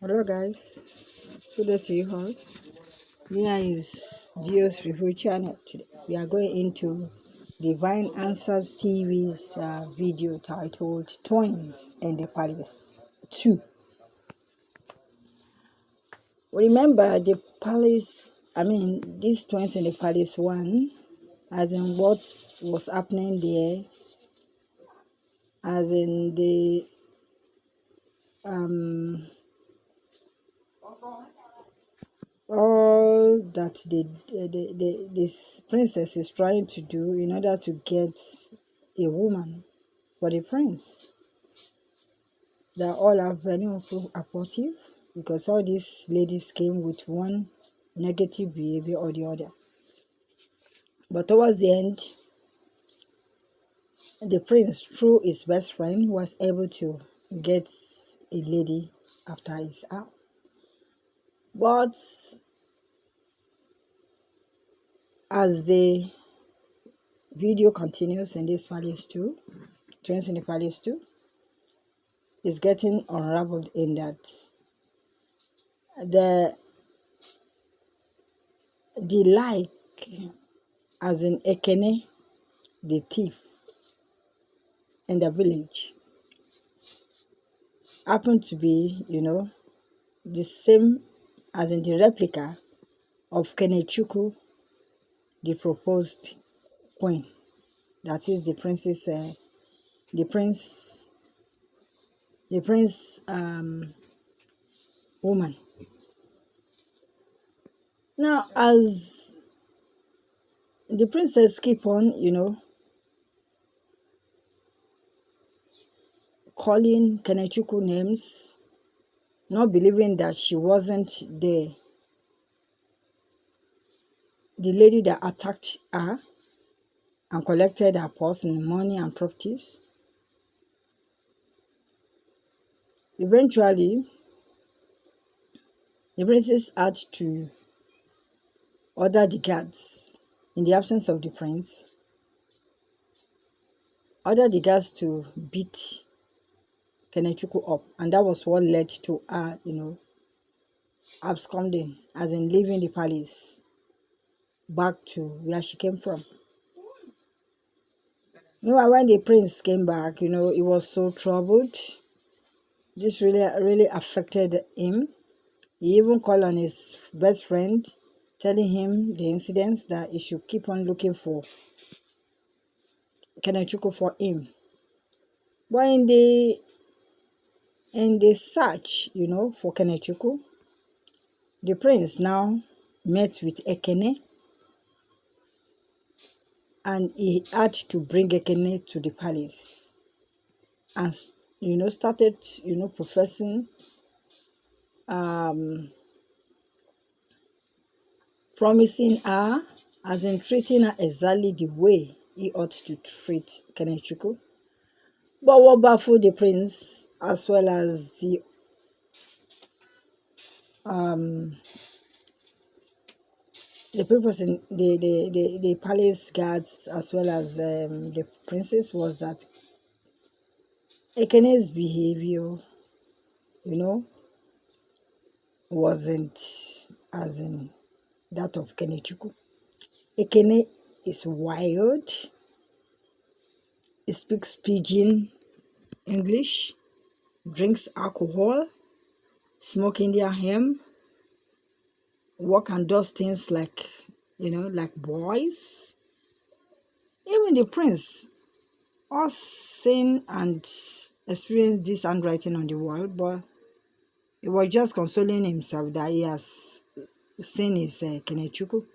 Hello guys, good day to you all. Here is Geo's Review channel. Today we are going into Divine Answers TV's video titled Twins in the Palace 2. Remember the palace, these twins in the palace 1, as in what was happening there, as in the all that this princess is trying to do in order to get a woman for the prince. They all are very apportive because all these ladies came with one negative behavior or the other. But towards the end, the prince, through his best friend, was able to get a lady after his heart. But as the video continues in this palace too, Twins in the Palace too, is getting unraveled in that the like, as in Ekene, the thief in the village, happened to be, the same as in the replica of Kenechukwu, the proposed queen. That is the princess, the prince woman. Now, as the princess keep on, calling Kenechukwu names, not believing that she wasn't there, the lady that attacked her and collected her purse and money and properties. Eventually, the princess had to order the guards, in the absence of the prince, order the guards to beat Kenechukwu up, and that was what led to her, absconding, as in leaving the palace back to where she came from. Meanwhile, when the prince came back, he was so troubled. This really affected him. He even called on his best friend, telling him the incidents, that he should keep on looking for Kenechukwu for him. But in the search, for Kenechukwu, the prince now met with Ekene, and he had to bring Ekene to the palace, and started professing, promising her, as in treating her exactly the way he ought to treat Kenechukwu. But what baffled the prince, as well as the people in the palace guards, as well as the princess, was that Ekene's behavior, wasn't as in that of Kenechukwu. Ekene is wild. He speaks pidgin English, drinks alcohol, smoke Indian hemp, work and does things like, like boys. Even the prince, all seen and experienced this handwriting on the wall, but he was just consoling himself that he has seen his Kenechukwu,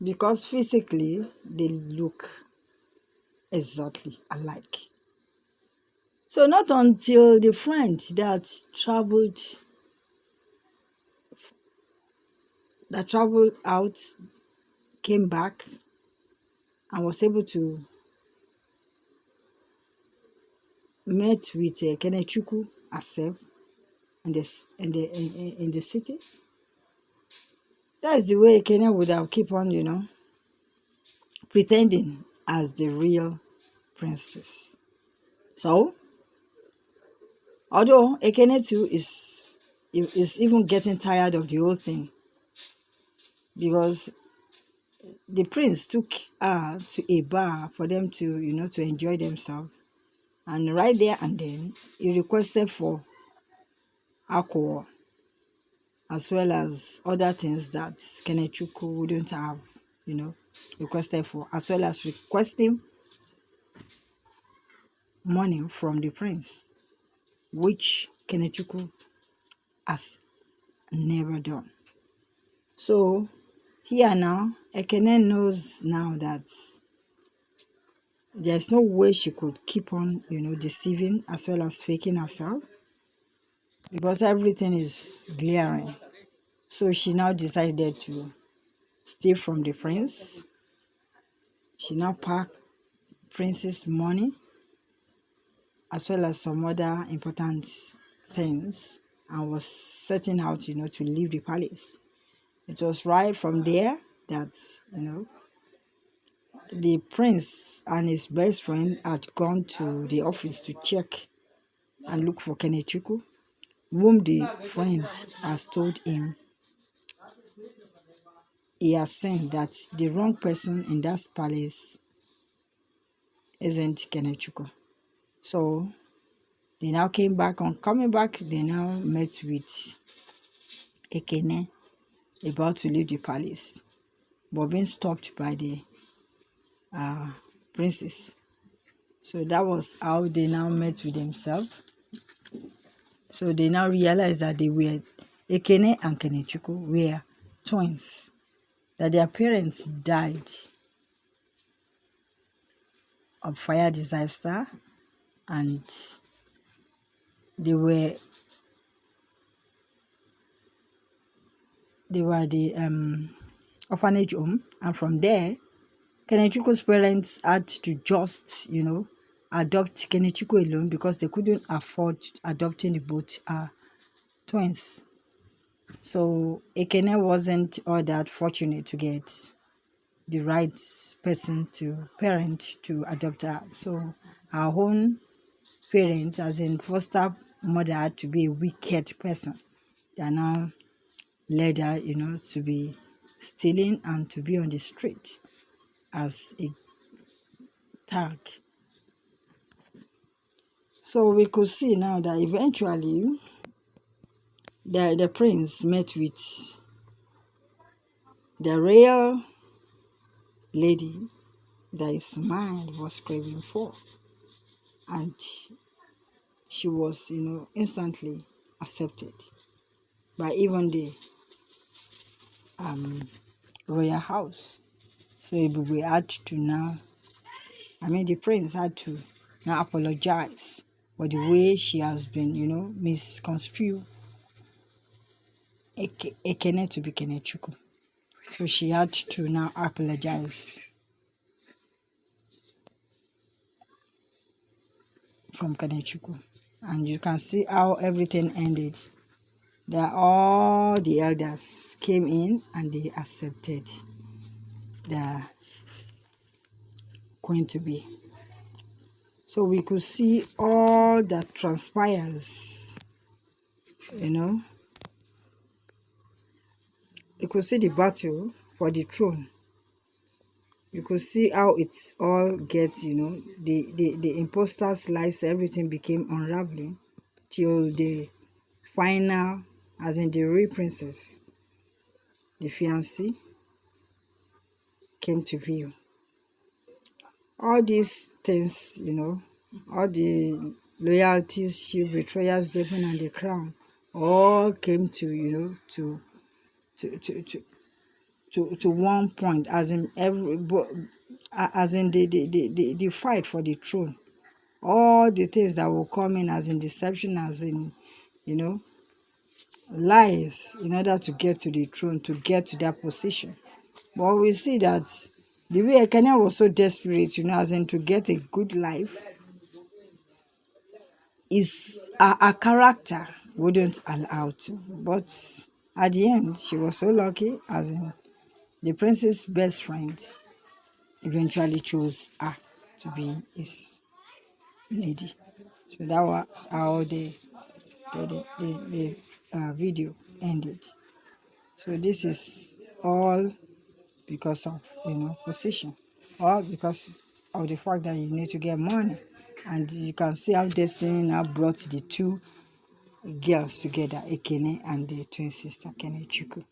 because physically they look exactly alike. So not until the friend that traveled out came back and was able to meet with Kenechukwu herself in the city. That's the way Kenya would have keep on, pretending as the real princess. So, although Ekene too is is even getting tired of the whole thing, because the prince took her to a bar for them to, to enjoy themselves. And right there and then, he requested for alcohol, as well as other things that Kenechukwu wouldn't have, requested for, as well as requesting money from the prince, which Kenechukwu has never done. So here now, Ekene knows now that there's no way she could keep on, deceiving as well as faking herself, because everything is glaring. So she now decided to steal from the prince. She now packed prince's money as well as some other important things, and was setting out, to leave the palace. It was right from there that, the prince and his best friend had gone to the office to check and look for Kenechukwu, whom the friend has told him he has seen that the wrong person in that palace isn't Kenechukwu. So they now came back. On coming back, they now met with Ekene, about to leave the palace, but being stopped by the princess. So that was how they now met with themselves. So they now realized that they were, Ekene and Kenechukwu were twins, that their parents died of fire disaster, and they were the orphanage home, and from there Kenechukwu's parents had to just, adopt Kenechukwu alone, because they couldn't afford adopting the both twins. So Ekene wasn't all that fortunate to get the right person to parent to adopt her. So our own parent, as in foster mother, had to be a wicked person. They are now led her, to be stealing and to be on the street as a tag. So we could see now that eventually the prince met with the real lady that his mind was craving for, and she was, instantly accepted by even the royal house. So Ebube had to now, the prince had to now apologize for the way she has been, misconstrued Ekene to be Kenechukwu. So she had to now apologize from Kenechukwu. And you can see how everything ended. That all the elders came in and they accepted the queen to be. So we could see all that transpires, You could see the battle for the throne. You could see how it's all gets, the imposter's lies, everything became unraveling till the final, as in the real princess, the fiancé, came to view. All these things, all the loyalties, shield, betrayals, devil, and the crown, all came to, to one point, as in the fight for the throne. All the things that will come in, as in deception, as in, lies, in order to get to the throne, to get to that position. But we see that the way Ekene was so desperate, as in to get a good life, is her character wouldn't allow to. But at the end, she was so lucky, as in the prince's best friend eventually chose her to be his lady. So that was how they video ended. So this is all because of position, or because of the fact that you need to get money. And you can see how destiny now brought the two girls together, Ekene and the twin sister Kenechukwu.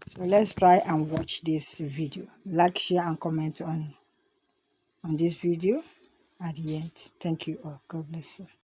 So let's try and watch this video. Like, share and comment on this video at the end. Thank you all. God bless you.